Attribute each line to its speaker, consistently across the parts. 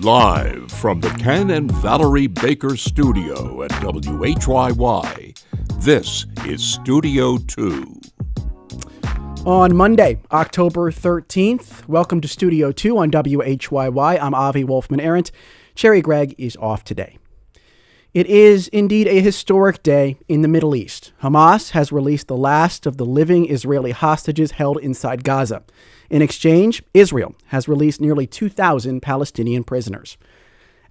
Speaker 1: Live from the Ken and Valerie Baker studio at WHYY, this is Studio 2.
Speaker 2: On Monday, October 13th, welcome to Studio 2 on WHYY. I'm Avi Wolfman-Arendt. Cherry Gregg is off today. It is indeed a historic day in the Middle East. Hamas has released the last of the living Israeli hostages held inside Gaza. In exchange, Israel has released nearly 2,000 Palestinian prisoners.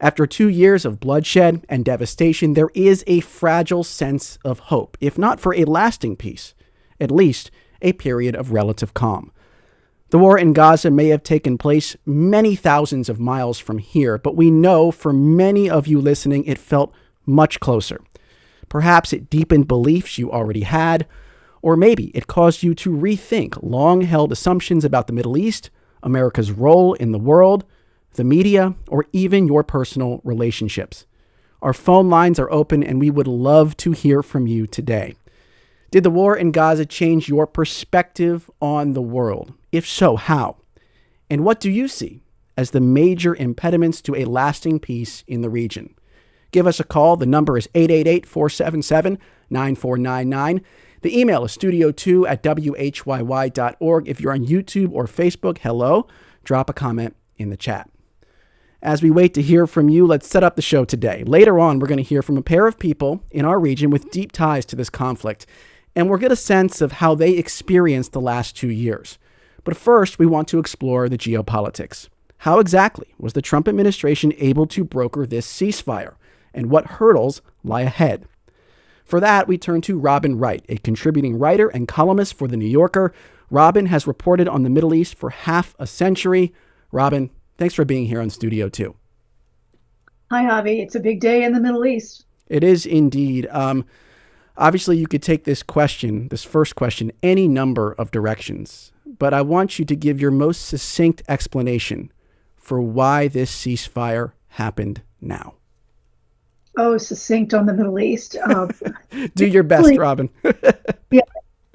Speaker 2: After 2 years of bloodshed and devastation, there is a fragile sense of hope, if not for a lasting peace, at least a period of relative calm. The war in Gaza may have taken place many thousands of miles from here, but we know for many of you listening, it felt much closer. Perhaps it deepened beliefs you already had, or maybe it caused you to rethink long-held assumptions about the Middle East, America's role in the world, the media, or even your personal relationships. Our phone lines are open, and we would love to hear from you today. Did the war in Gaza change your perspective on the world? If so, how? And what do you see as the major impediments to a lasting peace in the region? Give us a call. The number is 888-477-9499. The email is studio2@whyy.org. If you're on YouTube or Facebook, hello. Drop a comment in the chat. As we wait to hear from you, let's set up the show today. Later on, we're going to hear from a pair of people in our region with deep ties to this conflict, and we'll get a sense of how they experienced the last 2 years. But first, we want to explore the geopolitics. How exactly was the Trump administration able to broker this ceasefire? And what hurdles lie ahead? For that, we turn to Robin Wright, a contributing writer and columnist for The New Yorker. Robin has reported on the Middle East for half a century. Robin, thanks for being here on Studio 2.
Speaker 3: Hi, Javi. It's a big day in the Middle East.
Speaker 2: It is indeed. Obviously, you could take this first question, any number of directions. But I want you to give your most succinct explanation for why this ceasefire happened now.
Speaker 3: Oh, succinct on the Middle East.
Speaker 2: Do your best, Robin.
Speaker 3: Yeah.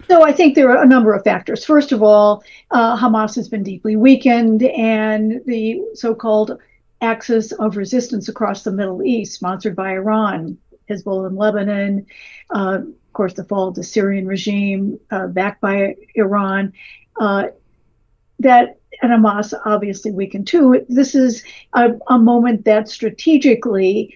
Speaker 3: So I think there are a number of factors. First of all, Hamas has been deeply weakened, and the so-called axis of resistance across the Middle East, sponsored by Iran, Hezbollah in Lebanon, of course, the fall of the Syrian regime, backed by Iran, and Hamas obviously weakened too. This is a moment that strategically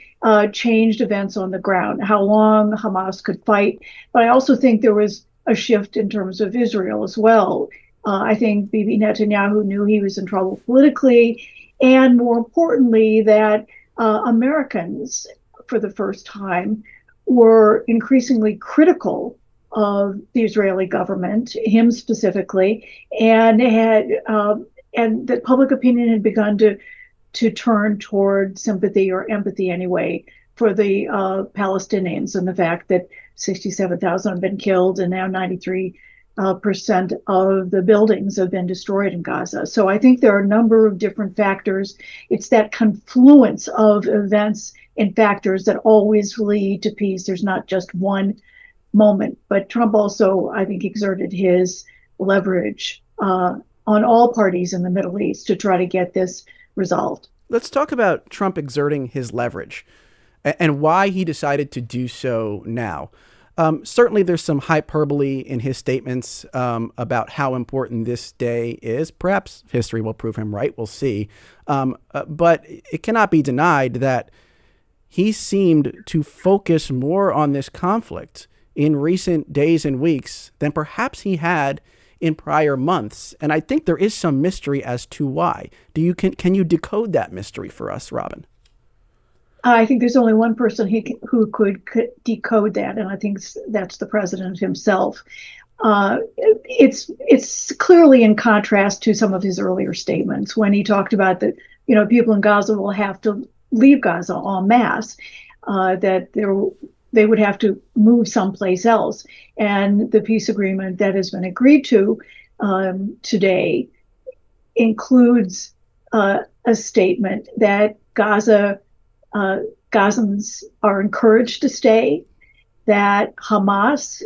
Speaker 3: changed events on the ground, how long Hamas could fight. But I also think there was a shift in terms of Israel as well. I think Bibi Netanyahu knew he was in trouble politically, and more importantly, that Americans, for the first time, were increasingly critical of the Israeli government, him specifically, and that public opinion had begun to turn toward sympathy, or empathy anyway, for the Palestinians, and the fact that 67,000 have been killed and now 93% of the buildings have been destroyed in Gaza. So I think there are a number of different factors. It's that confluence of events and factors that always lead to peace. There's not just one moment. But Trump also, I think, exerted his leverage on all parties in the Middle East to try to get this resolved.
Speaker 2: Let's talk about Trump exerting his leverage and why he decided to do so now. Certainly, there's some hyperbole in his statements about how important this day is. Perhaps history will prove him right. We'll see. But it cannot be denied that he seemed to focus more on this conflict in recent days and weeks than perhaps he had in prior months. And I think there is some mystery as to why. Can you decode that mystery for us, Robin?
Speaker 3: I think there's only one person who could decode that, and I think that's the president himself. It's clearly in contrast to some of his earlier statements when he talked about that, people in Gaza will have to leave Gaza en masse, that they would have to move someplace else. And the peace agreement that has been agreed to today includes a statement that Gazans are encouraged to stay, that Hamas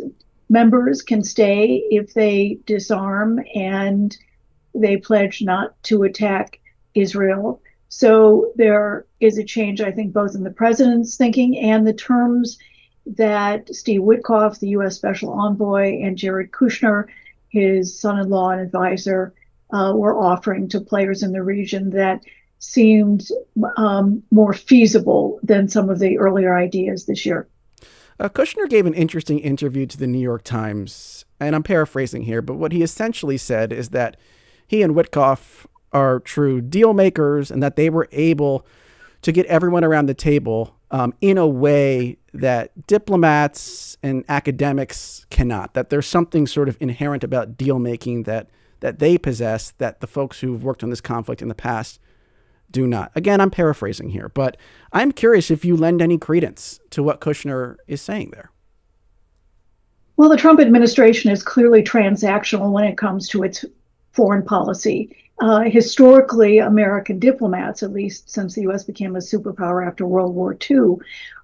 Speaker 3: members can stay if they disarm and they pledge not to attack Israel, So there is a change, I think, both in the president's thinking and the terms that Steve Witkoff, the U.S. Special Envoy, and Jared Kushner, his son-in-law and advisor, were offering to players in the region that seemed more feasible than some of the earlier ideas this year.
Speaker 2: Kushner gave an interesting interview to the New York Times, and I'm paraphrasing here, but what he essentially said is that he and Witkoff are true deal makers and that they were able to get everyone around the table in a way that diplomats and academics cannot, that there's something sort of inherent about deal making that they possess that the folks who've worked on this conflict in the past do not. Again, I'm paraphrasing here, but I'm curious if you lend any credence to what Kushner is saying there.
Speaker 3: Well, the Trump administration is clearly transactional when it comes to its foreign policy. Historically, American diplomats, at least since the U.S. became a superpower after World War II,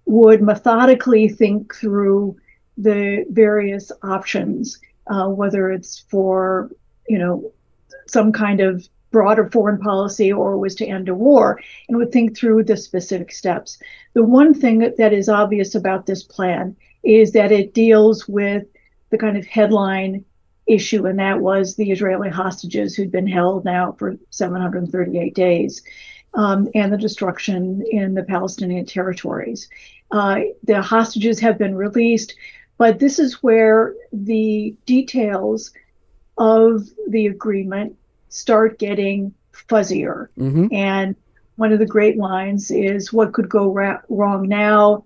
Speaker 3: would methodically think through the various options, whether it's for, some kind of broader foreign policy or was to end a war, and would think through the specific steps. The one thing that is obvious about this plan is that it deals with the kind of headline issue, and that was the Israeli hostages who'd been held now for 738 days, and the destruction in the Palestinian territories. The hostages have been released, but this is where the details of the agreement start getting fuzzier.
Speaker 2: Mm-hmm.
Speaker 3: And one of the great lines is, what could go wrong now?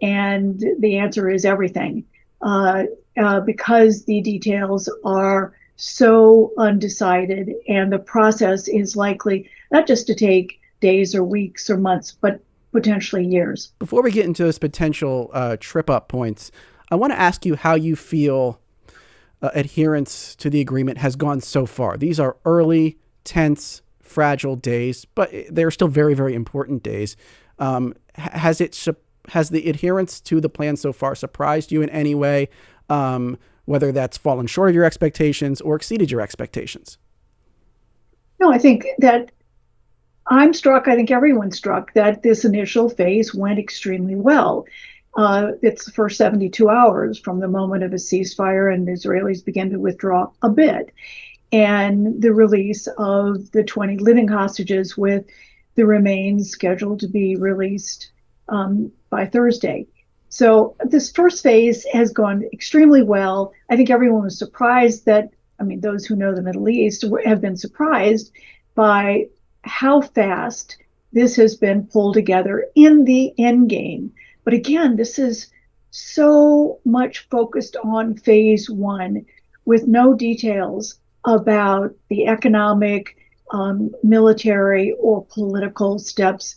Speaker 3: And the answer is everything. Because the details are so undecided and the process is likely not just to take days or weeks or months, but potentially years.
Speaker 2: Before we get into those potential trip-up points, I want to ask you how you feel adherence to the agreement has gone so far. These are early, tense, fragile days, but they're still very, very important days. Has the adherence to the plan so far surprised you in any way, whether that's fallen short of your expectations or exceeded your expectations?
Speaker 3: No, I think that I'm struck, I think everyone's struck, that this initial phase went extremely well. It's the first 72 hours from the moment of a ceasefire, and the Israelis began to withdraw a bit. And the release of the 20 living hostages, with the remains scheduled to be released by Thursday. So this first phase has gone extremely well. I think everyone was surprised those who know the Middle East have been surprised by how fast this has been pulled together in the end game. But again, this is so much focused on phase one with no details about the economic, military, or political steps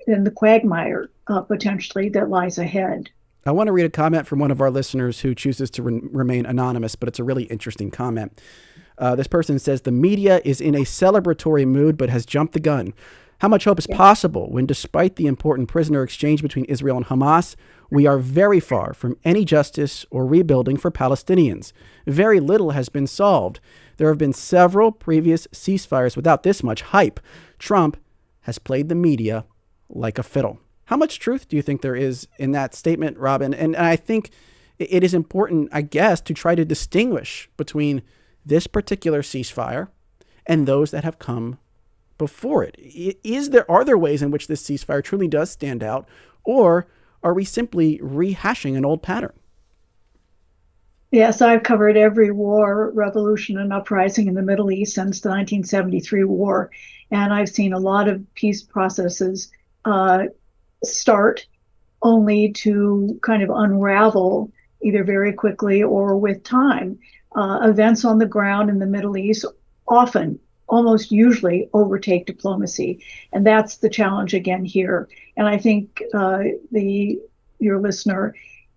Speaker 3: in the quagmire potentially that lies ahead.
Speaker 2: I want to read a comment from one of our listeners who chooses to remain anonymous, but it's a really interesting comment. This person says, the media is in a celebratory mood, but has jumped the gun. How much hope is possible when, despite the important prisoner exchange between Israel and Hamas, we are very far from any justice or rebuilding for Palestinians? Very little has been solved. There have been several previous ceasefires without this much hype. Trump has played the media like a fiddle. How much truth do you think there is in that statement, Robin? And I think it is important, I guess, to try to distinguish between this particular ceasefire and those that have come before it. Are there ways in which this ceasefire truly does stand out, or are we simply rehashing an old pattern?
Speaker 3: Yes, I've covered every war, revolution, and uprising in the Middle East since the 1973 war, and I've seen a lot of peace processes start only to kind of unravel either very quickly or with time. Events on the ground in the Middle East often, almost usually, overtake diplomacy. And that's the challenge again here. And I think your listener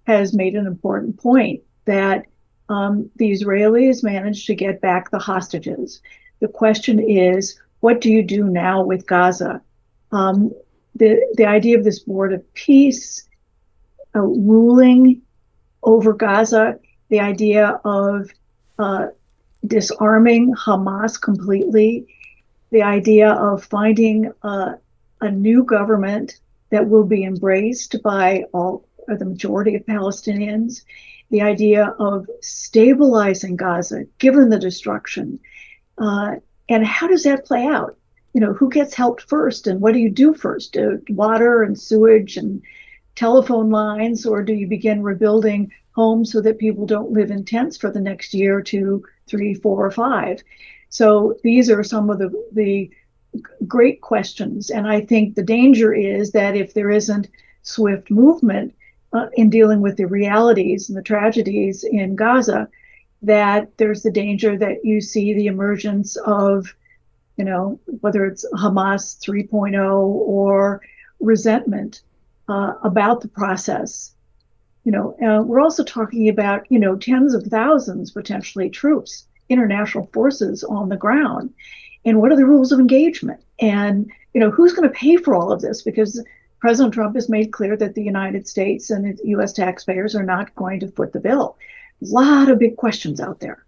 Speaker 3: has made an important point that the Israelis managed to get back the hostages. The question is, what do you do now with Gaza? The idea of this board of peace ruling over Gaza, the idea of disarming Hamas completely, the idea of finding a new government that will be embraced by all or the majority of Palestinians, the idea of stabilizing Gaza given the destruction, and how does that play out? Who gets helped first, and what do you do first? Water and sewage and telephone lines, or do you begin rebuilding homes so that people don't live in tents for the next year, 2, 3, 4, or 5? So these are some of the great questions. And I think the danger is that if there isn't swift movement in dealing with the realities and the tragedies in Gaza, that there's the danger that you see the emergence of, whether it's Hamas 3.0 or resentment about the process. We're also talking about, tens of thousands, potentially troops, international forces on the ground. And what are the rules of engagement? And, who's going to pay for all of this? Because President Trump has made clear that the United States and the U.S. taxpayers are not going to foot the bill. A lot of big questions out there.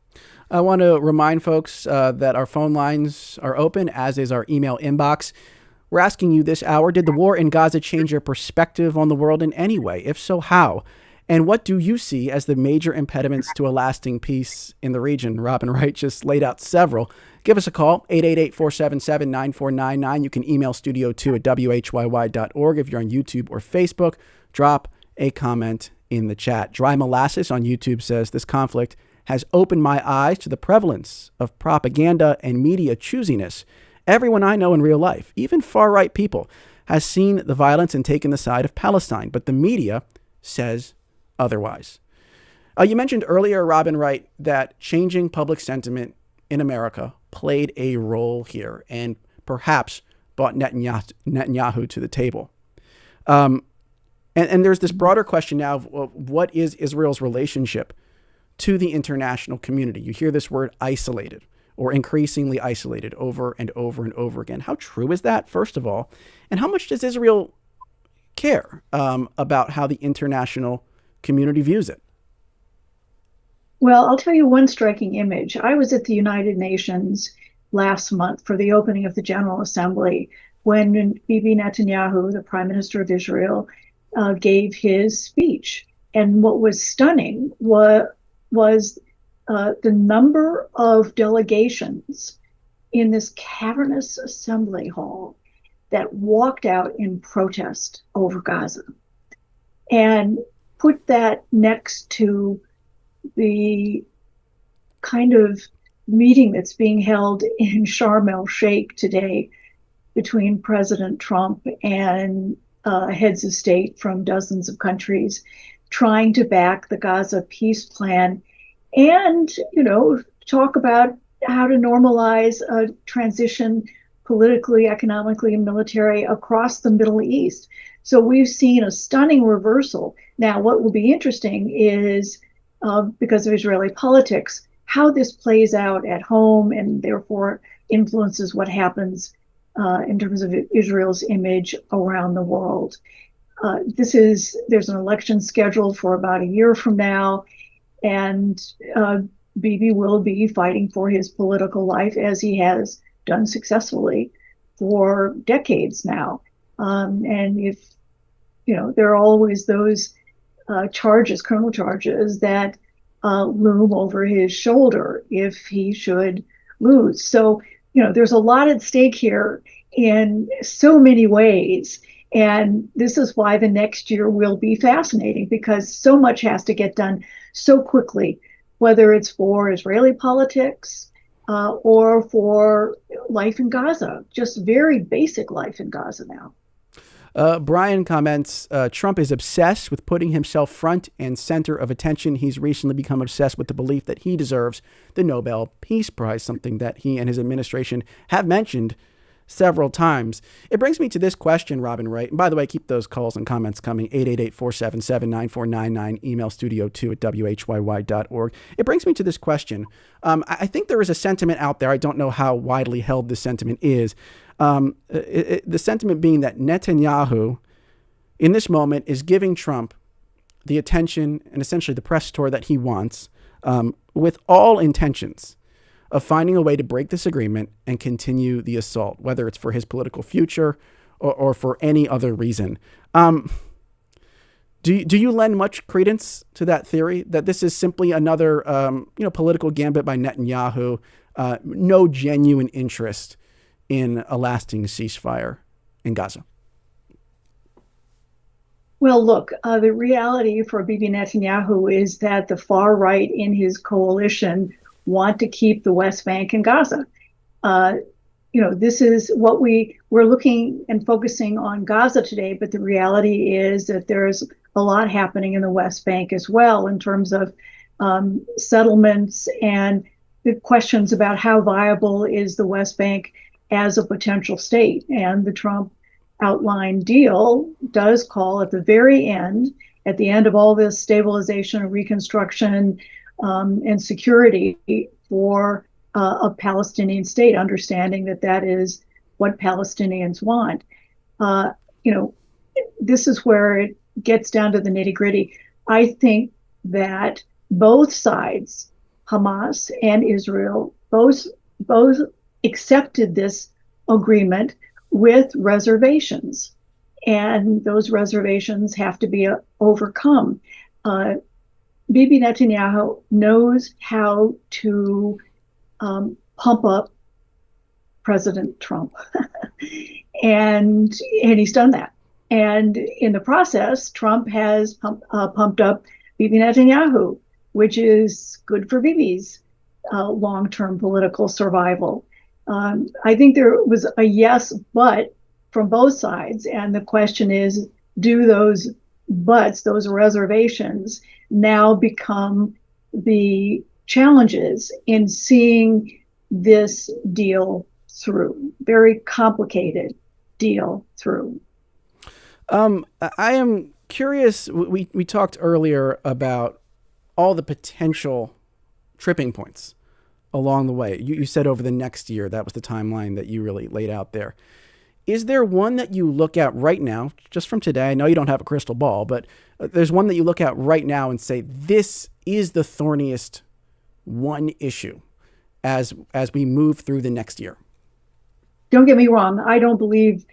Speaker 2: I want to remind folks that our phone lines are open, as is our email inbox. We're asking you this hour, did the war in Gaza change your perspective on the world in any way? If so, how? And what do you see as the major impediments to a lasting peace in the region? Robin Wright just laid out several. Give us a call, 888-477-9499. You can email studio2 at whyy.org. If you're on YouTube or Facebook, drop a comment in the chat. Dry Molasses on YouTube says, this conflict has opened my eyes to the prevalence of propaganda and media choosiness. Everyone I know in real life, even far-right people, has seen the violence and taken the side of Palestine, but the media says otherwise. You mentioned earlier, Robin Wright, that changing public sentiment in America played a role here and perhaps brought Netanyahu to the table. And there's this broader question now of what is Israel's relationship to the international community? You hear this word isolated or increasingly isolated over and over and over again. How true is that, first of all? And how much does Israel care about how the international community views it?
Speaker 3: Well, I'll tell you one striking image. I was at the United Nations last month for the opening of the General Assembly when Bibi Netanyahu, the Prime Minister of Israel, gave his speech. And what was stunning was the number of delegations in this cavernous assembly hall that walked out in protest over Gaza. And put that next to the kind of meeting that's being held in Sharm el-Sheikh today between President Trump and heads of state from dozens of countries trying to back the Gaza peace plan and, talk about how to normalize a transition politically, economically, and military across the Middle East. So we've seen a stunning reversal. Now, what will be interesting is, because of Israeli politics, how this plays out at home and therefore influences what happens in terms of Israel's image around the world. There's an election scheduled for about a year from now, and Bibi will be fighting for his political life as he has done successfully for decades now. And if, there are always those criminal charges that loom over his shoulder if he should lose. So, there's a lot at stake here in so many ways. And this is why the next year will be fascinating, because so much has to get done so quickly, whether it's for Israeli politics or for life in Gaza, just very basic life in Gaza now.
Speaker 2: Brian comments, Trump is obsessed with putting himself front and center of attention. He's recently become obsessed with the belief that he deserves the Nobel Peace Prize, something that he and his administration have mentioned several times. It brings me to this question, Robin Wright. And by the way, keep those calls and comments coming, 888-477-9499, email studio2 at WHYY.org. It brings me to this question. I think there is a sentiment out there. I don't know how widely held this sentiment is. The sentiment being that Netanyahu, in this moment, is giving Trump the attention and essentially the press tour that he wants, with all intentions of finding a way to break this agreement and continue the assault, whether it's for his political future or for any other reason. Do you lend much credence to that theory that this is simply another political gambit by Netanyahu, no genuine interest in a lasting ceasefire in Gaza?
Speaker 3: Well, look, the reality for Bibi Netanyahu is that the far right in his coalition want to keep the West Bank and Gaza. This is what we're looking and focusing on Gaza today, but the reality is that there's a lot happening in the West Bank as well in terms of settlements and the questions about how viable is the West Bank as a potential state. And the Trump outline deal does call at the very end, at the end of all this stabilization and reconstruction and security, for a Palestinian state, understanding that that is what Palestinians want. This is where it gets down to the nitty-gritty. I think that both sides, Hamas and Israel, both accepted this agreement with reservations, and those reservations have to be overcome. Bibi Netanyahu knows how to pump up President Trump, and he's done that. And in the process, Trump has pumped up Bibi Netanyahu, which is good for Bibi's long-term political survival. I think there was a yes, but from both sides. And the question is, do those buts, those reservations, now become the challenges in seeing this deal through? Very complicated deal through.
Speaker 2: I am curious. We talked earlier about all the potential tripping points along the way. You said over the next year, that was the timeline that you really laid out there. Is there one that you look at right now, just from today? I know you don't have a crystal ball, but there's one that you look at right now and say, this is the thorniest one issue as we move through the next year.
Speaker 3: Don't get me wrong. I don't believe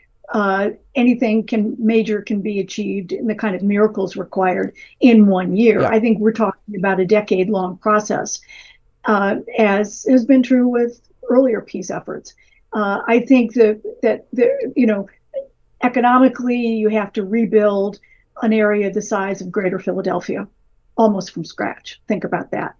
Speaker 3: anything major can be achieved in the kind of miracles required in 1 year. Yeah. I think we're talking about a decade-long process, as has been true with earlier peace efforts. I think that economically, you have to rebuild an area the size of Greater Philadelphia, almost from scratch. Think about that.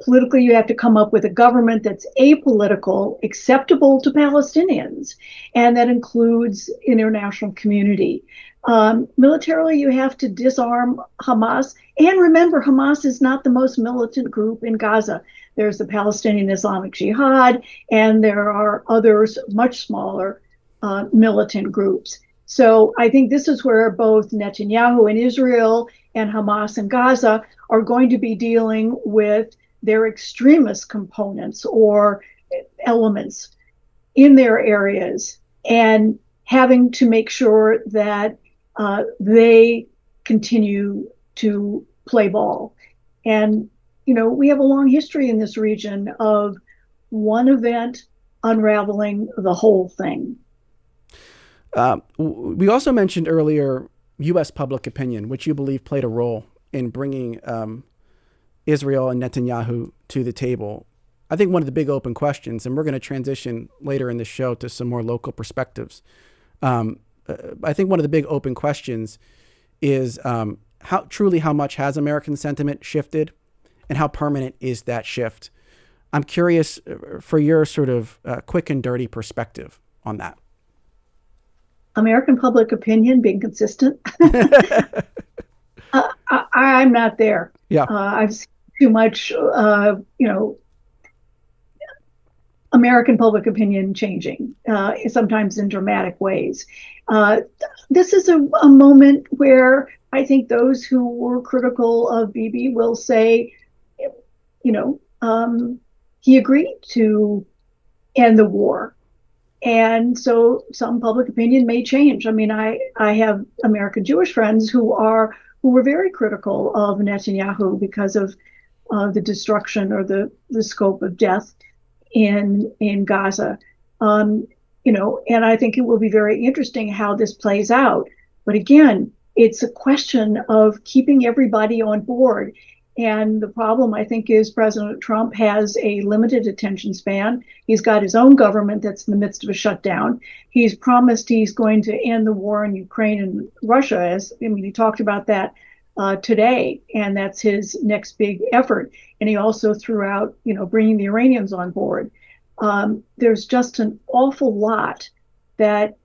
Speaker 3: Politically, you have to come up with a government that's apolitical, acceptable to Palestinians, and that includes international community. Militarily, you have to disarm Hamas. And remember, Hamas is not the most militant group in Gaza. There's the Palestinian Islamic Jihad, and there are others, much smaller, militant groups. So I think this is where both Netanyahu and Israel and Hamas and Gaza are going to be dealing with their extremist components or elements in their areas, and having to make sure that they continue to play ball. And, we have a long history in this region of one event unraveling the whole thing.
Speaker 2: We also mentioned earlier U.S. public opinion, which you believe played a role in bringing Israel and Netanyahu to the table. I think one of the big open questions, and we're going to transition later in the show to some more local perspectives. I think one of the big open questions is how much has American sentiment shifted, and how permanent is that shift? I'm curious for your sort of quick and dirty perspective on that.
Speaker 3: American public opinion being consistent. I'm not there.
Speaker 2: Yeah.
Speaker 3: I've seen too much, American public opinion changing, sometimes in dramatic ways. This is a moment where I think those who were critical of Bibi will say, he agreed to end the war. And so some public opinion may change. I mean, I have American Jewish friends who were very critical of Netanyahu because of the destruction or the scope of death in Gaza. And I think it will be very interesting how this plays out. But again, it's a question of keeping everybody on board. And the problem, I think, is President Trump has a limited attention span. He's got his own government that's in the midst of a shutdown. He's promised he's going to end the war in Ukraine and Russia. He talked about that today, and that's his next big effort. And he also threw out, bringing the Iranians on board. There's just an awful lot that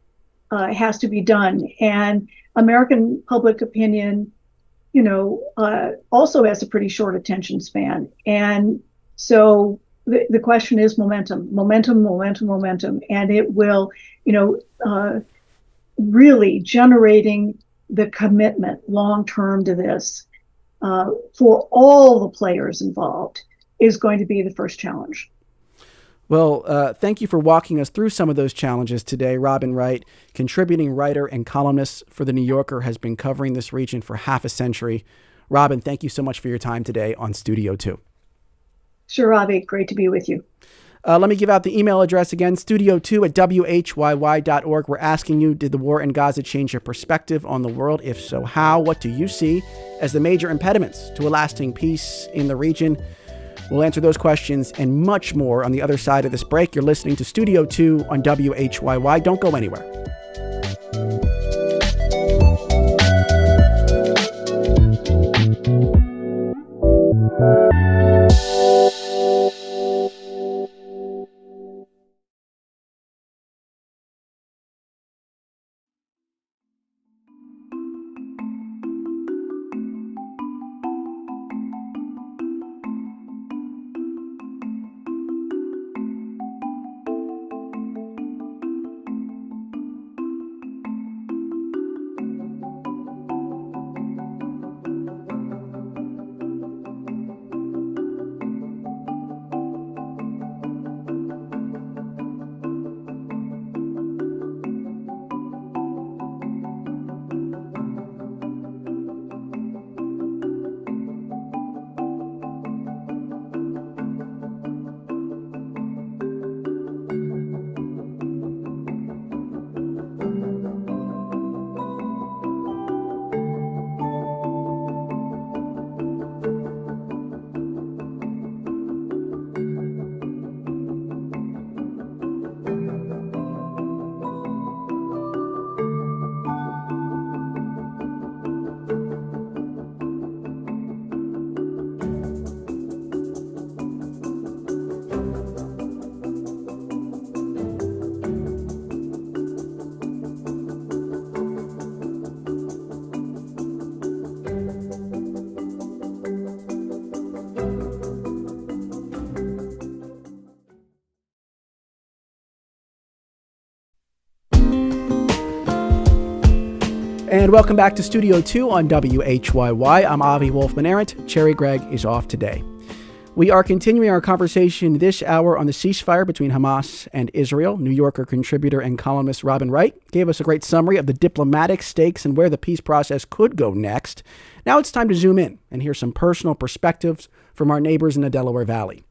Speaker 3: has to be done. And American public opinion, also has a pretty short attention span. And so the question is momentum. And it will, really generating the commitment long term to this for all the players involved is going to be the first challenge.
Speaker 2: Well, thank you for walking us through some of those challenges today. Robin Wright, contributing writer and columnist for The New Yorker, has been covering this region for half a century. Robin, thank you so much for your time today on Studio 2.
Speaker 3: Sure, Avi. Great to be with you.
Speaker 2: Let me give out the email address again, studio2@whyy.org. We're asking you, did the war in Gaza change your perspective on the world? If so, how? What do you see as the major impediments to a lasting peace in the region? We'll answer those questions and much more on the other side of this break. You're listening to Studio 2 on WHYY. Don't go anywhere. And welcome back to Studio 2 on WHYY. I'm Avi Wolfman-Arndt. Cherry Gregg is off today. We are continuing our conversation this hour on the ceasefire between Hamas and Israel. New Yorker contributor and columnist Robin Wright gave us a great summary of the diplomatic stakes and where the peace process could go next. Now it's time to zoom in and hear some personal perspectives from our neighbors in the Delaware Valley.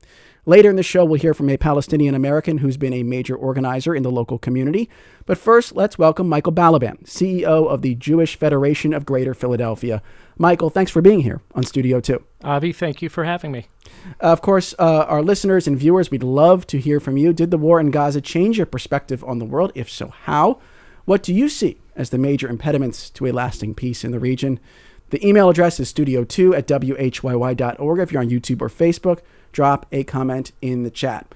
Speaker 2: Later in the show, we'll hear from a Palestinian American who's been a major organizer in the local community. But first, let's welcome Michael Balaban, CEO of the Jewish Federation of Greater Philadelphia. Michael, thanks for being here on Studio 2.
Speaker 4: Avi, thank you for having me.
Speaker 2: Of course, our listeners and viewers, we'd love to hear from you. Did the war in Gaza change your perspective on the world? If so, how? What do you see as the major impediments to a lasting peace in the region? The email address is studio2@whyy.org. If you're on YouTube or Facebook, drop a comment in the chat.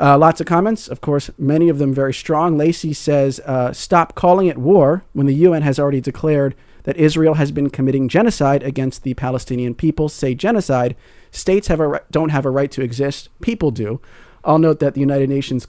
Speaker 2: Lots of comments, of course, many of them very strong. Lacey says, stop calling it war when the UN has already declared that Israel has been committing genocide against the Palestinian people. Say genocide. States don't have a right to exist. People do. I'll note that the United Nations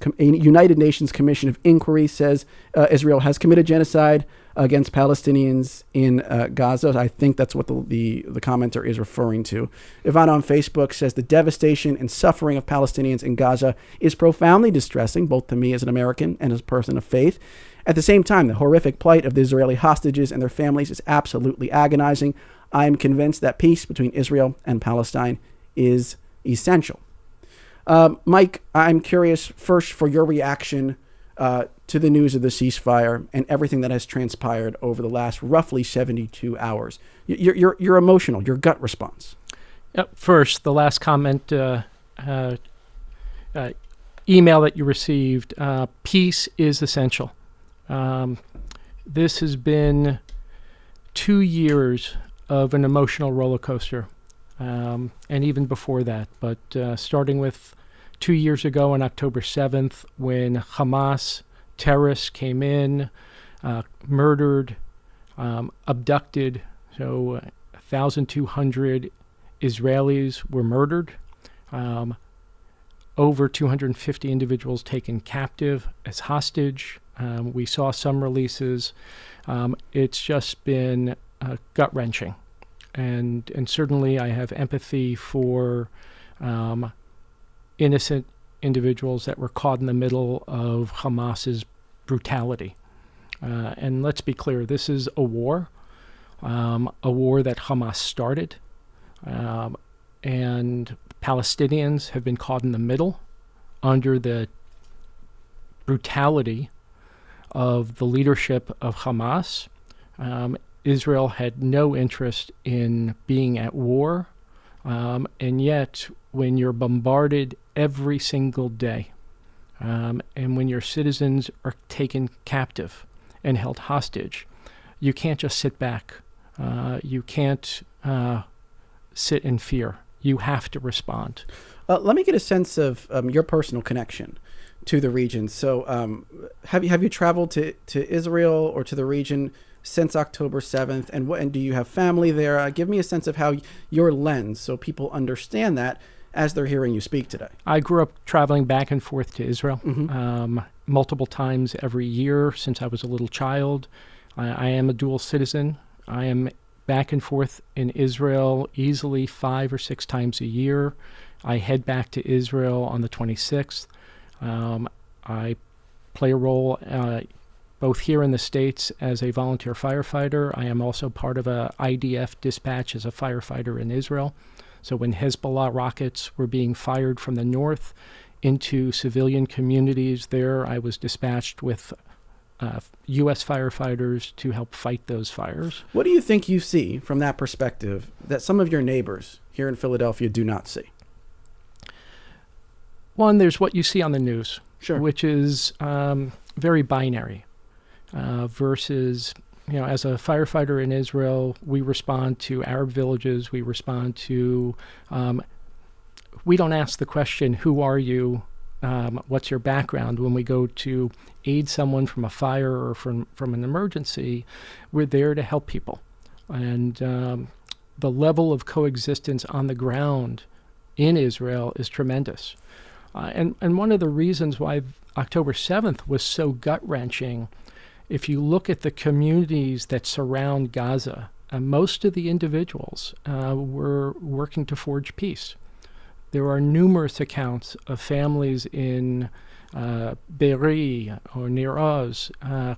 Speaker 2: Commission of Inquiry says Israel has committed genocide against Palestinians in Gaza. I think that's what the commenter is referring to. Ivana on Facebook says the devastation and suffering of Palestinians in Gaza is profoundly distressing, both to me as an American and as a person of faith. At the same time, the horrific plight of the Israeli hostages and their families is absolutely agonizing. I am convinced that peace between Israel and Palestine is essential. Mike, I'm curious first for your reaction to the news of the ceasefire and everything that has transpired over the last roughly 72 hours. Your emotional, your gut response.
Speaker 4: First, the last comment, email that you received, peace is essential. This has been 2 years of an emotional roller coaster, and even before that. But starting with 2 years ago on October 7th, when Hamas terrorists came in, murdered, abducted, so 1,200 Israelis were murdered, over 250 individuals taken captive as hostage. We saw some releases. It's just been gut-wrenching. And certainly I have empathy for innocent individuals that were caught in the middle of Hamas's brutality. And let's be clear, this is a war that Hamas started. And Palestinians have been caught in the middle under the brutality of the leadership of Hamas. Israel had no interest in being at war, and yet when you're bombarded every single day, and when your citizens are taken captive and held hostage, you can't just sit back. You can't sit in fear. You have to respond.
Speaker 2: Let me get a sense of your personal connection to the region. So have you traveled to Israel or to the region since October 7th? And do you have family there? Give me a sense of how your lens, so people understand that as they're hearing you speak today.
Speaker 4: I grew up traveling back and forth to Israel multiple times every year since I was a little child. I am a dual citizen. I am back and forth in Israel easily 5 or 6 times a year. I head back to Israel on the 26th. I play a role both here in the States as a volunteer firefighter. I am also part of a IDF dispatch as a firefighter in Israel. So when Hezbollah rockets were being fired from the north into civilian communities there, I was dispatched with U.S. firefighters to help fight those fires.
Speaker 2: What do you think you see from that perspective that some of your neighbors here in Philadelphia do not see?
Speaker 4: One, there's what you see on the news,
Speaker 2: Sure.
Speaker 4: which is very binary versus, as a firefighter in Israel, we respond to Arab villages. We respond to, we don't ask the question, who are you? What's your background? When we go to aid someone from a fire or from an emergency, we're there to help people. And the level of coexistence on the ground in Israel is tremendous. And one of the reasons why October 7th was so gut-wrenching, if you look at the communities that surround Gaza, most of the individuals were working to forge peace. There are numerous accounts of families in Be'eri or Nir Oz,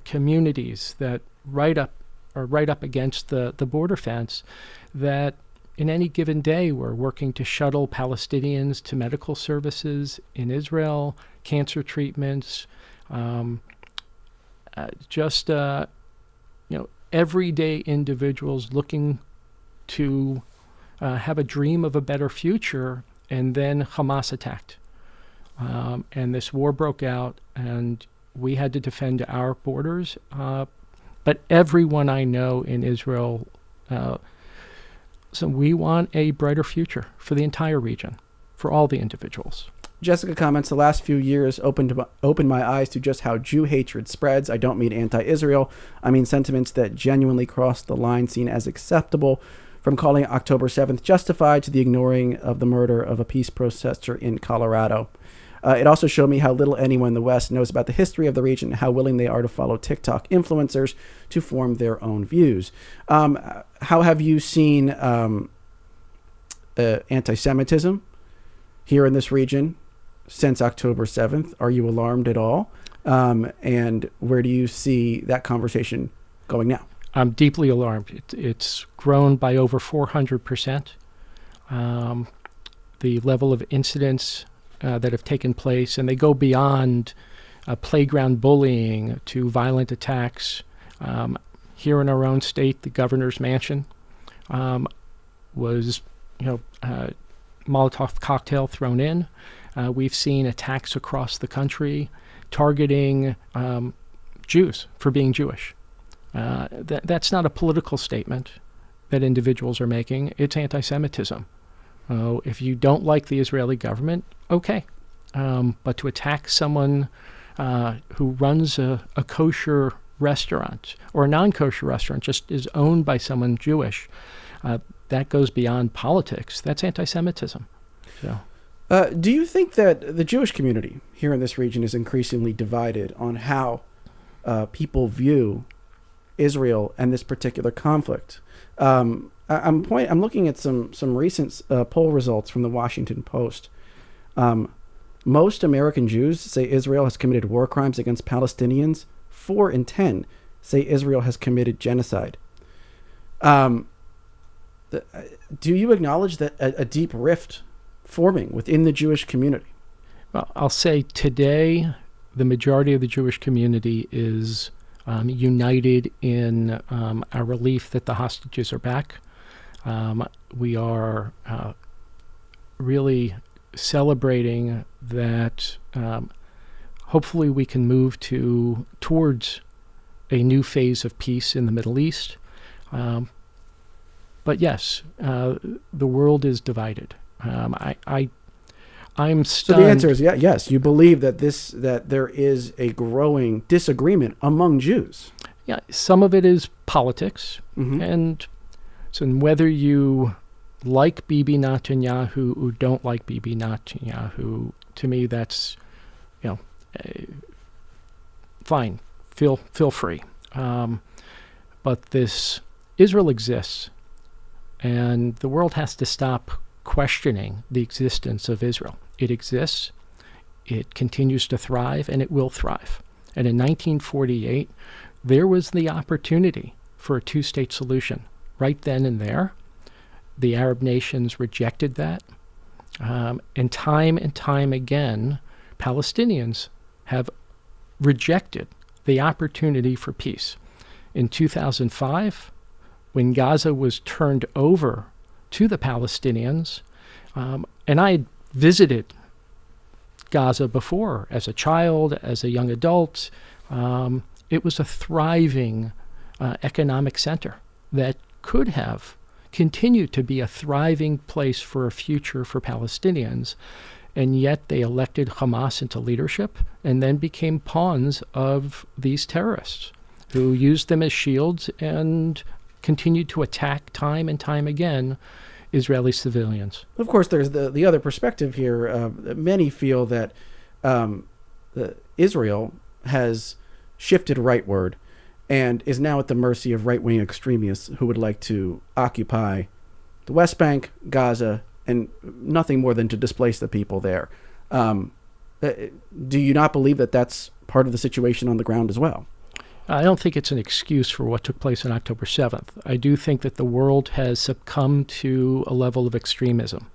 Speaker 4: communities that right up against the border fence, that in any given day we're working to shuttle Palestinians to medical services in Israel, cancer treatments, everyday individuals looking to have a dream of a better future. And then Hamas attacked. And this war broke out, and we had to defend our borders. But everyone I know in Israel, so we want a brighter future for the entire region, for all the individuals.
Speaker 2: Jessica comments, the last few years opened my eyes to just how Jew hatred spreads. I don't mean anti-Israel. I mean sentiments that genuinely cross the line seen as acceptable, from calling October 7th justified to the ignoring of the murder of a peace protester in Colorado. It also showed me how little anyone in the West knows about the history of the region and how willing they are to follow TikTok influencers to form their own views. How have you seen anti-Semitism here in this region since October 7th? Are you alarmed at all? And where do you see that conversation going now?
Speaker 4: I'm deeply alarmed. It's grown by over 400%. the level of incidents that have taken place, and they go beyond playground bullying to violent attacks. Here in our own state, the governor's mansion was, Molotov cocktail thrown in. We've seen attacks across the country targeting Jews for being Jewish. That's not a political statement that individuals are making. It's anti-Semitism. If you don't like the Israeli government, okay. But to attack someone who runs a kosher restaurant or a non-kosher restaurant, just is owned by someone Jewish, that goes beyond politics. That's anti-Semitism. So,
Speaker 2: do you think that the Jewish community here in this region is increasingly divided on how people view Israel and this particular conflict? I'm looking at some recent poll results from the Washington Post. Most American Jews say Israel has committed war crimes against Palestinians. 4 in 10 say Israel has committed genocide. Do you acknowledge that a deep rift forming within the Jewish community?
Speaker 4: Well, I'll say today the majority of the Jewish community is united in our relief that the hostages are back. We are really celebrating that hopefully we can move towards a new phase of peace in the Middle East. But yes, the world is divided. I'm stunned.
Speaker 2: So the answer is yes. You believe that there is a growing disagreement among Jews.
Speaker 4: Yeah, some of it is politics,
Speaker 2: Mm-hmm.
Speaker 4: and so whether you like Bibi Netanyahu or don't like Bibi Netanyahu, to me that's fine. Feel free. But this Israel exists, and the world has to stop questioning the existence of Israel. It exists, it continues to thrive, and it will thrive. And in 1948, there was the opportunity for a two-state solution. Right then and there, the Arab nations rejected that. And time again, Palestinians have rejected the opportunity for peace. In 2005, when Gaza was turned over to the Palestinians, and I had visited Gaza before as a child, as a young adult. It was a thriving economic center that could have continued to be a thriving place for a future for Palestinians, and yet they elected Hamas into leadership and then became pawns of these terrorists who used them as shields and continued to attack time and time again Israeli civilians.
Speaker 2: Of course, there's the other perspective here. Many feel that Israel has shifted rightward and is now at the mercy of right-wing extremists who would like to occupy the West Bank, Gaza, and nothing more than to displace the people there. Do you not believe that that's part of the situation on the ground as well?
Speaker 4: I don't think it's an excuse for what took place on October 7th. I do think that the world has succumbed to a level of extremism.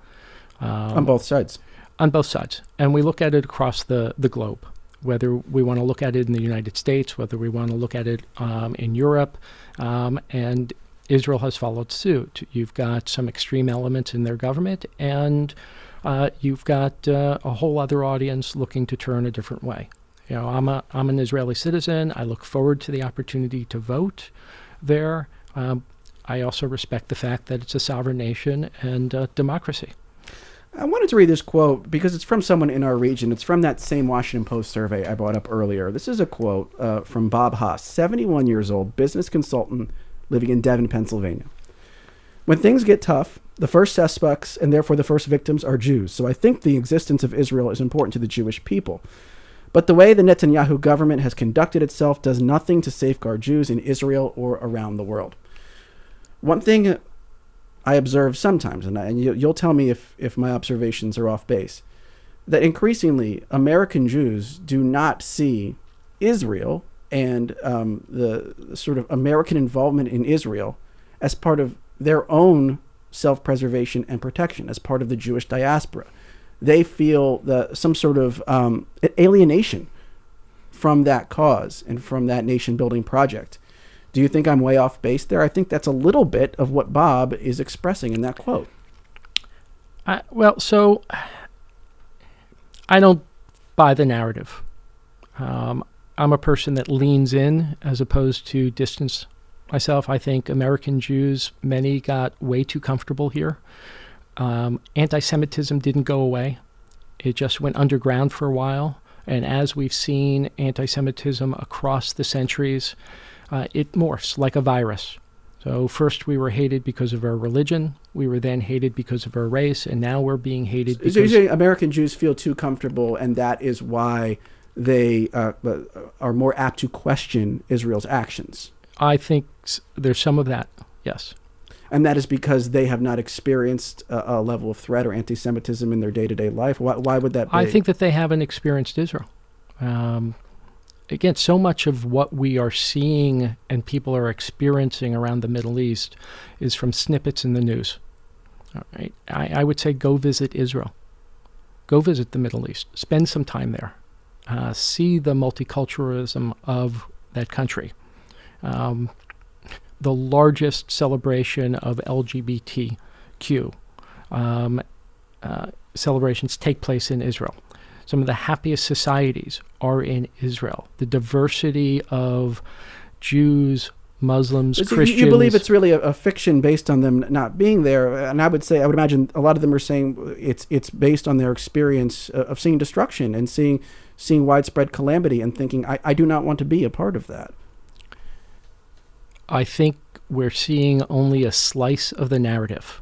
Speaker 2: On both sides.
Speaker 4: On both sides. And we look at it across the globe, whether we want to look at it in the United States, whether we want to look at it in Europe, and Israel has followed suit. You've got some extreme elements in their government, and you've got a whole other audience looking to turn a different way. You know, I'm an Israeli citizen. I look forward to the opportunity to vote there. I also respect the fact that it's a sovereign nation and democracy.
Speaker 2: I wanted to read this quote because it's from someone in our region. It's from that same Washington Post survey I brought up earlier. This is a quote from Bob Haas, 71 years old, business consultant living in Devon, Pennsylvania. When things get tough, the first suspects and therefore the first victims are Jews. So I think the existence of Israel is important to the Jewish people. But the way the Netanyahu government has conducted itself does nothing to safeguard Jews in Israel or around the world. One thing I observe sometimes, and you'll tell me if my observations are off base, that increasingly American Jews do not see Israel and the sort of American involvement in Israel as part of their own self-preservation and protection as part of the Jewish diaspora. They feel some sort of alienation from that cause and from that nation-building project. Do you think I'm way off base there? I think that's a little bit of what Bob is expressing in that quote.
Speaker 4: So I don't buy the narrative. I'm a person that leans in as opposed to distance myself. I think American Jews, many got way too comfortable here. Anti-Semitism didn't go away. It just went underground for a while. And as we've seen anti-Semitism across the centuries, it morphs like a virus. So first we were hated because of our religion. We were then hated because of our race. And now we're being hated because...
Speaker 2: So you're saying American Jews feel too comfortable, and that is why they are more apt to question Israel's actions?
Speaker 4: I think there's some of that, yes.
Speaker 2: And that is because they have not experienced a level of threat or anti-Semitism in their day-to-day life? Why would that be?
Speaker 4: I think that they haven't experienced Israel. Again, so much of what we are seeing and people are experiencing around the Middle East is from snippets in the news. All right. I would say go visit Israel. Go visit the Middle East. Spend some time there. See the multiculturalism of that country. The largest celebration of LGBTQ celebrations take place in Israel. Some of the happiest societies are in Israel. The diversity of Jews, Muslims,
Speaker 2: so
Speaker 4: Christians.
Speaker 2: You believe it's really a fiction based on them not being there. And I would imagine a lot of them are saying it's based on their experience of seeing destruction and seeing widespread calamity and thinking, I do not want to be a part of that.
Speaker 4: I think we're seeing only a slice of the narrative.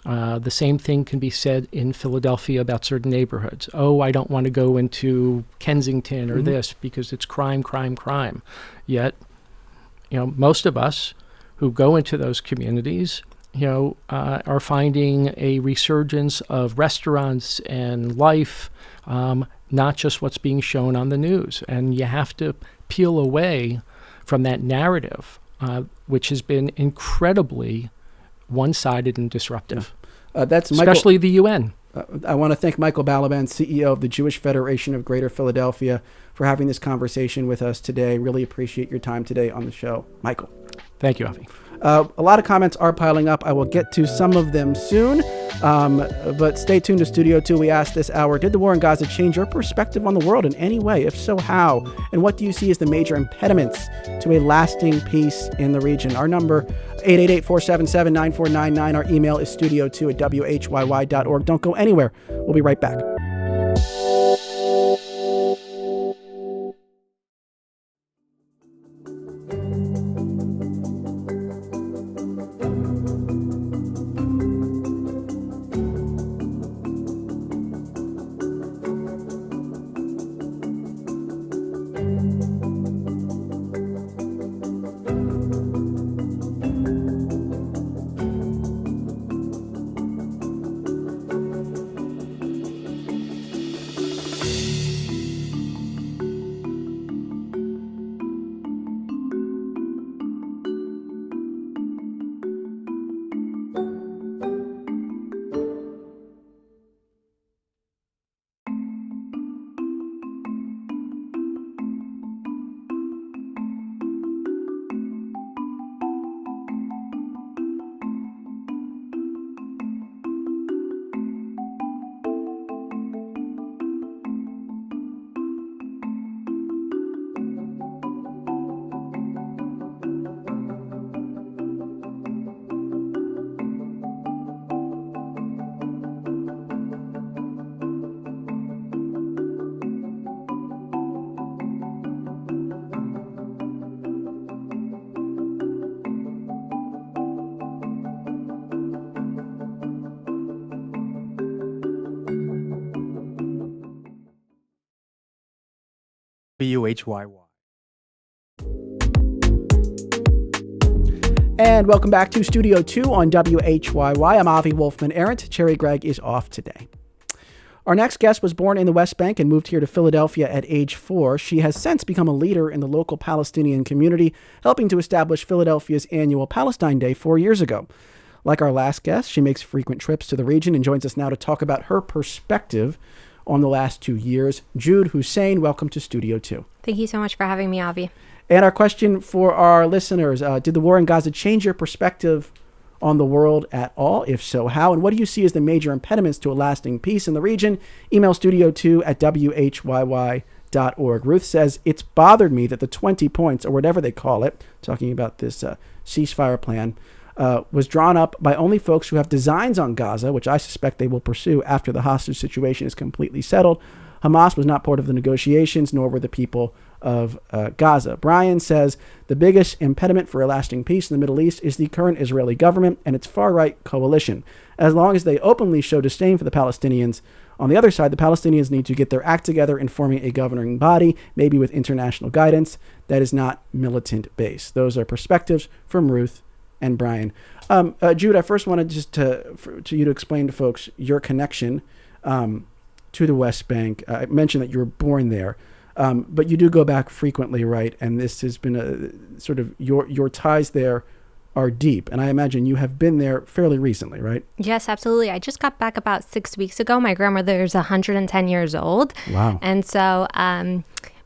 Speaker 4: The same thing can be said in Philadelphia about certain neighborhoods. Oh, I don't want to go into Kensington or this because it's crime, crime, crime. Yet, most of us who go into those communities, are finding a resurgence of restaurants and life, not just what's being shown on the news. And you have to peel away from that narrative, which has been incredibly one-sided and disruptive.
Speaker 2: That's Michael,
Speaker 4: especially the UN.
Speaker 2: I want to thank Michael Balaban, CEO of the Jewish Federation of Greater Philadelphia, for having this conversation with us today. Really appreciate your time today on the show. Michael.
Speaker 4: Thank you, Avi.
Speaker 2: A lot of comments are piling up. I will get to some of them soon. But stay tuned to Studio 2. We asked this hour, did the war in Gaza change your perspective on the world in any way? If so, how? And what do you see as the major impediments to a lasting peace in the region? Our number, 888-477-9499. Our email is studio2@whyy.org. Don't go anywhere. We'll be right back.
Speaker 5: WHYY.
Speaker 2: And welcome back to Studio 2 on WHYY. I'm Avi Wolfman-Arent. Cherry Gregg is off today. Our next guest was born in the West Bank and moved here to Philadelphia at age 4. She has since become a leader in the local Palestinian community, helping to establish Philadelphia's annual Palestine Day 4 years ago. Like our last guest, she makes frequent trips to the region and joins us now to talk about her perspective on the last 2 years. Jude Hussein, welcome to Studio 2.
Speaker 5: Thank you so much for having me, Avi.
Speaker 2: And our question for our listeners, did the war in Gaza change your perspective on the world at all? If so, how? And what do you see as the major impediments to a lasting peace in the region? Email studio2@WHYY.org. Ruth says, it's bothered me that the 20 points, or whatever they call it, talking about this ceasefire plan, was drawn up by only folks who have designs on Gaza, which I suspect they will pursue after the hostage situation is completely settled. Hamas was not part of the negotiations, nor were the people of Gaza. Brian says, the biggest impediment for a lasting peace in the Middle East is the current Israeli government and its far-right coalition. As long as they openly show disdain for the Palestinians, on the other side, the Palestinians need to get their act together in forming a governing body, maybe with international guidance that is not militant-based. Those are perspectives from Ruth and Brian. Jude, I first wanted just to you to explain to folks your connection to the West Bank. I mentioned that you were born there, but you do go back frequently, right? And this has been a sort of your ties there are deep, and I imagine you have been there fairly recently, right?
Speaker 5: Yes, absolutely. I just got back about 6 weeks ago. My grandmother is 110 years old.
Speaker 2: Wow.
Speaker 5: And so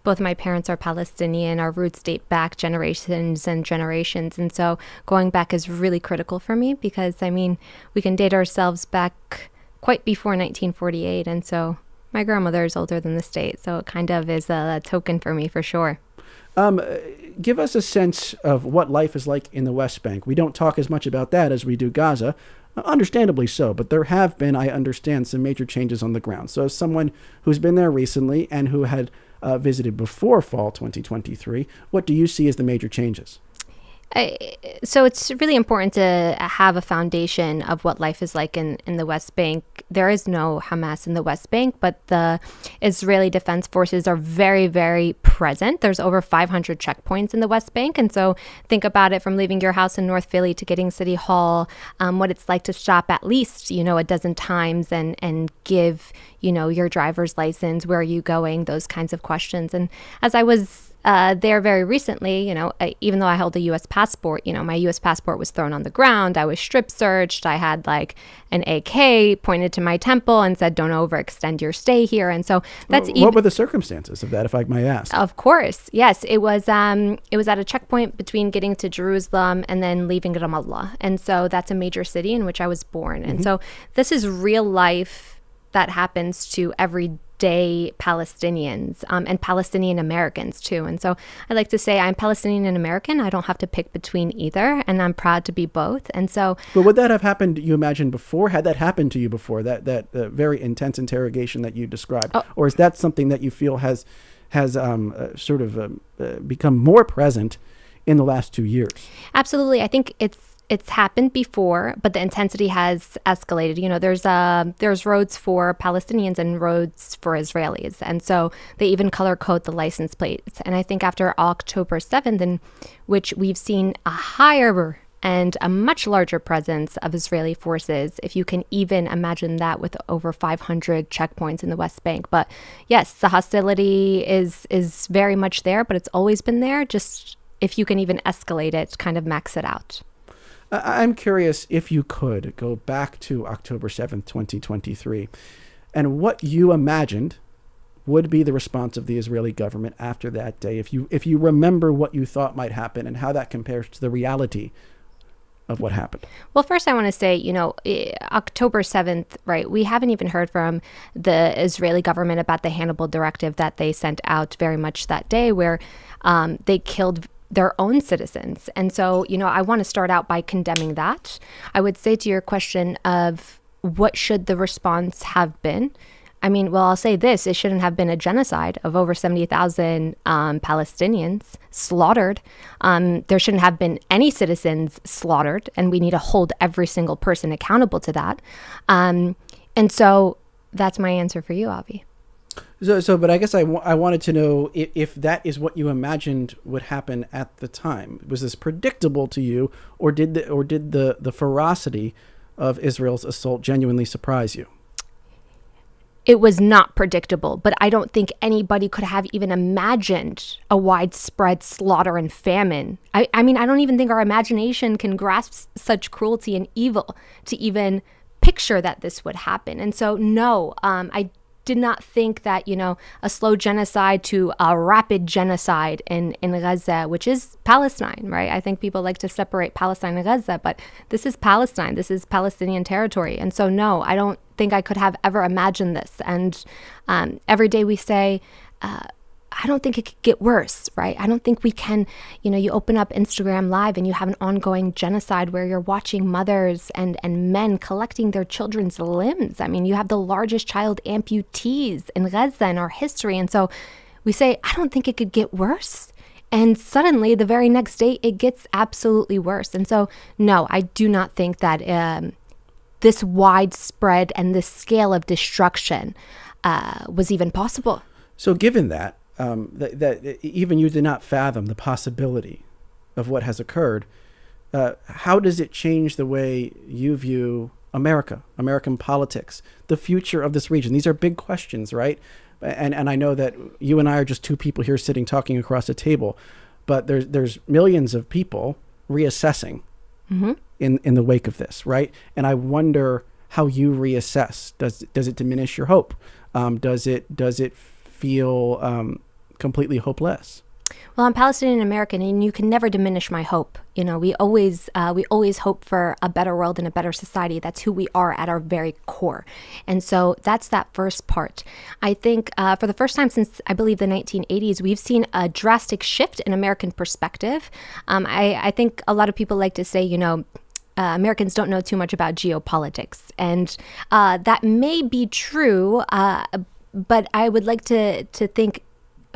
Speaker 5: both of my parents are Palestinian. Our roots date back generations and generations. And so going back is really critical for me because, I mean, we can date ourselves back quite before 1948. And so my grandmother is older than the state. So it kind of is a token for me for sure.
Speaker 2: Give us a sense of what life is like in the West Bank. We don't talk as much about that as we do Gaza, understandably so, but there have been, I understand, some major changes on the ground. So as someone who's been there recently and who had visited before fall 2023, what do you see as the major changes?
Speaker 5: So it's really important to have a foundation of what life is like in the West Bank. There is no Hamas in the West Bank, but the Israeli Defense Forces are very, very present. There's over 500 checkpoints in the West Bank. And so think about it from leaving your house in North Philly to getting City Hall, what it's like to stop at least, a dozen times and give, your driver's license, where are you going, those kinds of questions. And as I was there very recently, even though I held a U.S. passport, my U.S. passport was thrown on the ground. I was strip searched. I had like an AK pointed to my temple and said, don't overextend your stay here. And so that's
Speaker 2: what were the circumstances of that, if I may ask?
Speaker 5: Of course. Yes. It was at a checkpoint between getting to Jerusalem and then leaving Ramallah. And so that's a major city in which I was born. And so this is real life that happens to everyday Palestinians and Palestinian Americans too. And so I like to say I'm Palestinian and American. I don't have to pick between either, and I'm proud to be both. And so,
Speaker 2: but would that have happened, you imagine, before? Had that happened to you before, that very intense interrogation that you described? Or is that something that you feel has become more present in the last 2 years?
Speaker 5: Absolutely. I think it's happened before, but the intensity has escalated. There's roads for Palestinians and roads for Israelis. And so they even color code the license plates. And I think after October 7th, in which we've seen a higher and a much larger presence of Israeli forces, if you can even imagine that, with over 500 checkpoints in the West Bank. But yes, the hostility is very much there, but it's always been there. Just if you can even escalate it, kind of max it out.
Speaker 2: I'm curious if you could go back to October 7th, 2023, and what you imagined would be the response of the Israeli government after that day, if you remember what you thought might happen and how that compares to the reality of what happened.
Speaker 5: Well, first I want to say, October 7th, right, we haven't even heard from the Israeli government about the Hannibal directive that they sent out very much that day, where they killed their own citizens. And so, I want to start out by condemning that. I would say to your question of what should the response have been? I mean, well, I'll say this, it shouldn't have been a genocide of over 70,000 Palestinians slaughtered. There shouldn't have been any citizens slaughtered, and we need to hold every single person accountable to that. And so that's my answer for you, Avi.
Speaker 2: But I guess I wanted to know if that is what you imagined would happen at the time. Was this predictable to you, or did the ferocity of Israel's assault genuinely surprise you?
Speaker 5: it was not predictable, but I don't think anybody could have even imagined a widespread slaughter and famine. I mean, I don't even think our imagination can grasp such cruelty and evil to even picture that this would happen. And so, no, I did not think that, a slow genocide to a rapid genocide in Gaza, which is Palestine, right? I think people like to separate Palestine and Gaza, but this is Palestine. This is Palestinian territory. And so, no, I don't think I could have ever imagined this. And every day we say, I don't think it could get worse, right? I don't think we can, you open up Instagram Live and you have an ongoing genocide where you're watching mothers and men collecting their children's limbs. I mean, you have the largest child amputees in Gaza in our history. And so we say, I don't think it could get worse. And suddenly, the very next day, it gets absolutely worse. And so, no, I do not think that this widespread and this scale of destruction was even possible.
Speaker 2: So given that, that even you did not fathom the possibility of what has occurred, how does it change the way you view America, American politics, the future of this region? These are big questions, right? And I know that you and I are just two people here sitting talking across a table, but there's millions of people reassessing in the wake of this, right? And I wonder how you reassess. Does it diminish your hope? Does it feel completely hopeless?
Speaker 5: Well, I'm Palestinian American, and you can never diminish my hope. We always hope for a better world and a better society. That's who we are at our very core. And so that's that first part. I think for the first time since, I believe, the 1980s, we've seen a drastic shift in American perspective. I think a lot of people like to say, Americans don't know too much about geopolitics. And that may be true, but I would like to think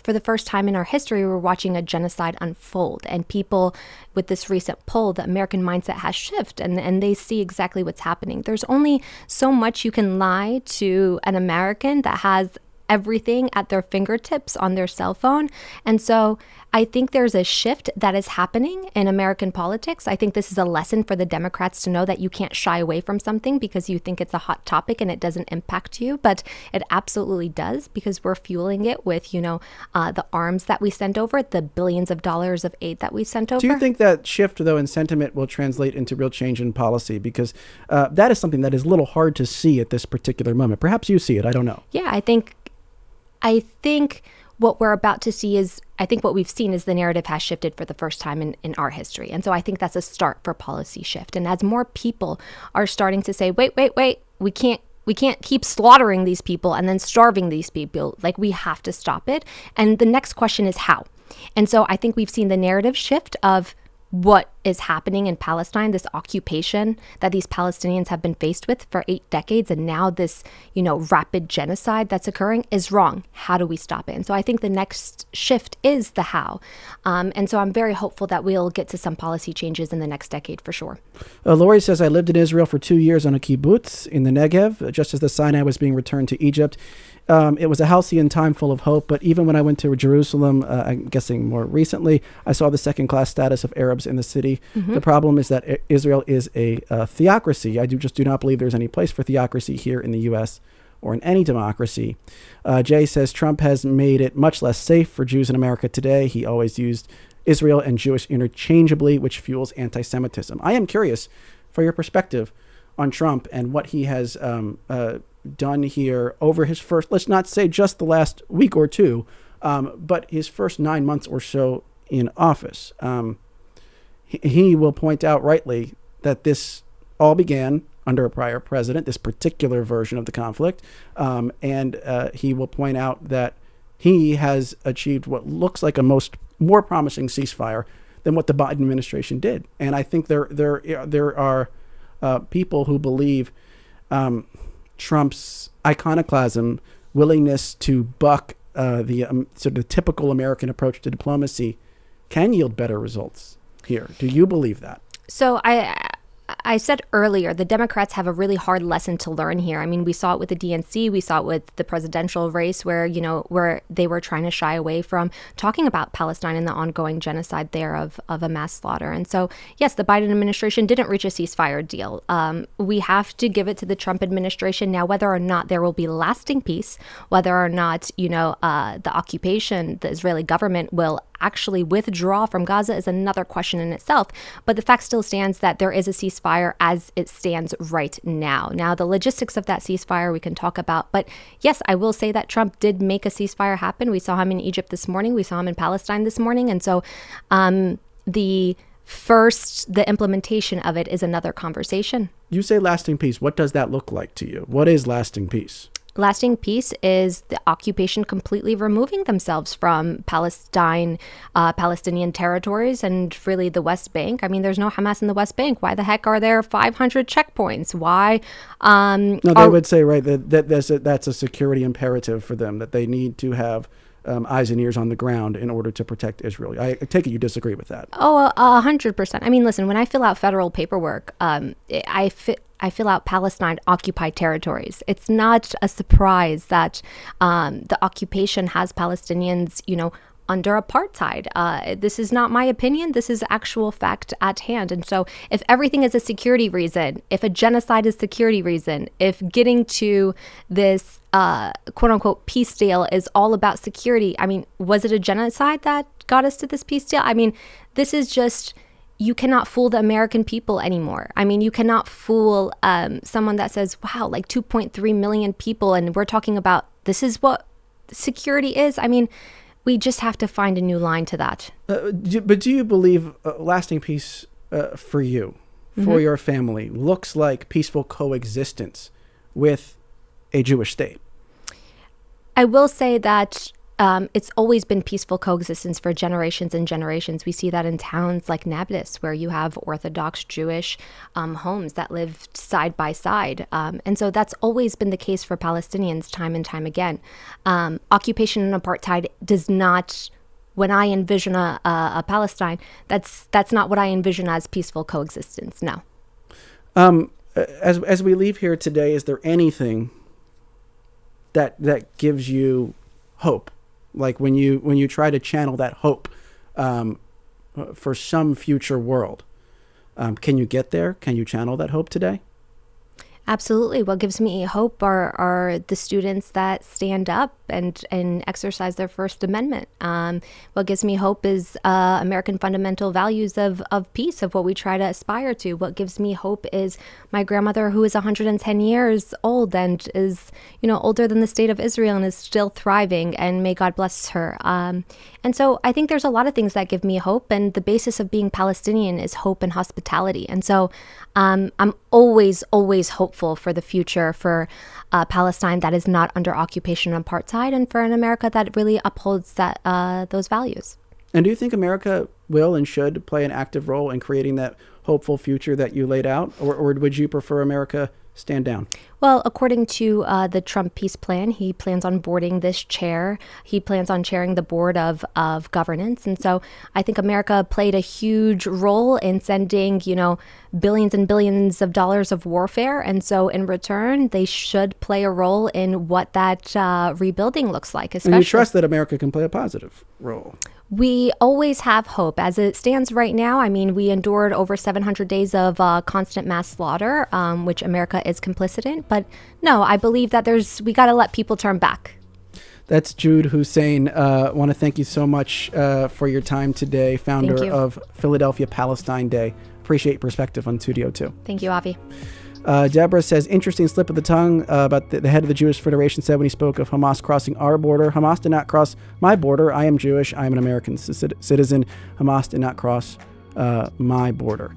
Speaker 5: for the first time in our history, we're watching a genocide unfold. And people with this recent poll, the American mindset has shifted, and they see exactly what's happening. There's only so much you can lie to an American that has everything at their fingertips on their cell phone. And so I think there's a shift that is happening in American politics. I think this is a lesson for the Democrats to know that you can't shy away from something because you think it's a hot topic and it doesn't impact you, but it absolutely does, because we're fueling it with, the arms that we sent over, the billions of dollars of aid that we sent over.
Speaker 2: Do you think that shift, though, in sentiment will translate into real change in policy? Because that is something that is a little hard to see at this particular moment. Perhaps you see it. I don't know.
Speaker 5: Yeah, I think what we're about to see is, I think what we've seen is the narrative has shifted for the first time in our history. And so I think that's a start for policy shift. And as more people are starting to say, wait, we can't keep slaughtering these people and then starving these people. Like, we have to stop it. And the next question is how. And so I think we've seen the narrative shift of what is happening in Palestine, this occupation that these Palestinians have been faced with for 8 decades, and now this, rapid genocide that's occurring is wrong. How do we stop it? And so I think the next shift is the how. And so I'm very hopeful that we'll get to some policy changes in the next decade for sure.
Speaker 2: Lori says, I lived in Israel for 2 years on a kibbutz in the Negev, just as the Sinai was being returned to Egypt. It was a halcyon time full of hope, but even when I went to Jerusalem, I'm guessing more recently, I saw the second-class status of Arabs in the city. Mm-hmm. The problem is that Israel is a theocracy. I do not believe there's any place for theocracy here in the U.S. or in any democracy. Jay says, Trump has made it much less safe for Jews in America today. He always used Israel and Jewish interchangeably, which fuels anti-Semitism. I am curious for your perspective on Trump and what he has done here over his first, let's not say just the last week or two, but his first 9 months or so in office. He will point out rightly that this all began under a prior president, this particular version of the conflict, and he will point out that he has achieved what looks like a more promising ceasefire than what the Biden administration did. And I think there are people who believe Trump's iconoclasm, willingness to buck the sort of typical American approach to diplomacy, can yield better results here. Do you believe that?
Speaker 5: So I I said earlier, the Democrats have a really hard lesson to learn here. I mean, we saw it with the DNC, we saw it with the presidential race where they were trying to shy away from talking about Palestine and the ongoing genocide there of a mass slaughter. And so, yes, the Biden administration didn't reach a ceasefire deal. We have to give it to the Trump administration. Now, whether or not there will be lasting peace, whether or not, the occupation, the Israeli government will actually withdraw from Gaza is another question in itself. But the fact still stands that there is a ceasefire as it stands right now. Now, the logistics of that ceasefire we can talk about. But yes, I will say that Trump did make a ceasefire happen. We saw him in Egypt this morning. We saw him in Palestine this morning. And so the implementation of it is another conversation.
Speaker 2: You say lasting peace. What does that look like to you? What is lasting peace?
Speaker 5: Lasting peace is the occupation completely removing themselves from Palestinian territories and really the West Bank. I mean, there's no Hamas in the West Bank. Why the heck are there 500 checkpoints? Why?
Speaker 2: They would say, right, that's a security imperative for them, that they need to have eyes and ears on the ground in order to protect Israel. I take it you disagree with that.
Speaker 5: Oh, 100%. I mean, listen, when I fill out federal paperwork, I fill out Palestine occupied territories. It's not a surprise that the occupation has Palestinians, under apartheid. This is not my opinion. This is actual fact at hand. And so if everything is a security reason, if a genocide is security reason, if getting to this quote unquote peace deal is all about security, I mean, was it a genocide that got us to this peace deal? I mean, this is just, you cannot fool the American people anymore. I mean, you cannot fool someone that says, wow, like 2.3 million people. And we're talking about, this is what security is. I mean, we just have to find a new line to that.
Speaker 2: But do you believe lasting peace for you, for your family, looks like peaceful coexistence with a Jewish state?
Speaker 5: I will say that it's always been peaceful coexistence for generations and generations. We see that in towns like Nablus, where you have Orthodox Jewish homes that live side by side. And so that's always been the case for Palestinians time and time again. Occupation and apartheid does not, when I envision a Palestine, that's not what I envision as peaceful coexistence, no.
Speaker 2: As we leave here today, is there anything that gives you hope? Like when you try to channel that hope for some future world, can you get there? Can you channel that hope today?
Speaker 5: Absolutely. What gives me hope are the students that stand up and exercise their First Amendment. What gives me hope is American fundamental values of peace, of what we try to aspire to. What gives me hope is my grandmother, who is 110 years old and is, older than the state of Israel and is still thriving, and may God bless her. And so I think there's a lot of things that give me hope, and the basis of being Palestinian is hope and hospitality. And so I'm always hopeful for the future, for Palestine that is not under occupation and apartheid, and for an America that really upholds those values.
Speaker 2: And do you think America will and should play an active role in creating that hopeful future that you laid out? Or would you prefer America stand down?
Speaker 5: Well, according to the Trump peace plan, he plans on boarding this chair. He plans on chairing the board of governance. And so I think America played a huge role in sending, billions and billions of dollars of warfare. And so in return, they should play a role in what that rebuilding looks like. Especially,
Speaker 2: and you trust that America can play a positive role?
Speaker 5: We always have hope. As it stands right now, I mean, we endured over 700 days of constant mass slaughter, which America is complicit in. But no, I believe that we got to let people turn back.
Speaker 2: That's Jude Hussein. I want to thank you so much for your time today, founder of Philadelphia Palestine Day. Appreciate your perspective on Studio 2.
Speaker 5: Thank you, Avi.
Speaker 2: Deborah says, interesting slip of the tongue about the head of the Jewish Federation said when he spoke of Hamas crossing our border. Hamas did not cross my border. I am Jewish. I am an American citizen. Hamas did not cross my border.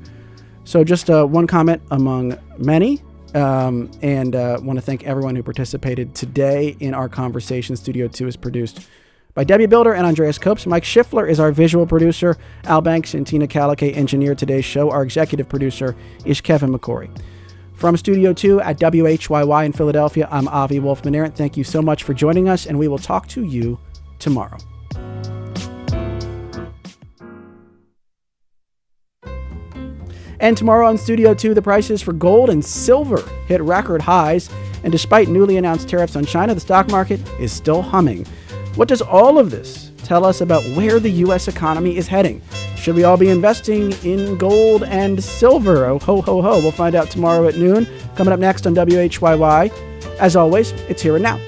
Speaker 2: So just one comment among many. And want to thank everyone who participated today in our conversation. Studio 2 is produced by Debbie Builder and Andreas Copes. Mike Schiffler is our visual producer. Al Banks and Tina Calicay engineered today's show. Our executive producer is Kevin McCory. From Studio 2 at WHYY in Philadelphia, I'm Avi Wolfman-Arent. Thank you so much for joining us, and we will talk to you tomorrow. And tomorrow on Studio 2, the prices for gold and silver hit record highs. And despite newly announced tariffs on China, the stock market is still humming. What does all of this tell us about where the U.S. economy is heading? Should we all be investing in gold and silver? Oh, ho, ho, ho. We'll find out tomorrow at noon. Coming up next on WHYY. As always, it's Here and Now.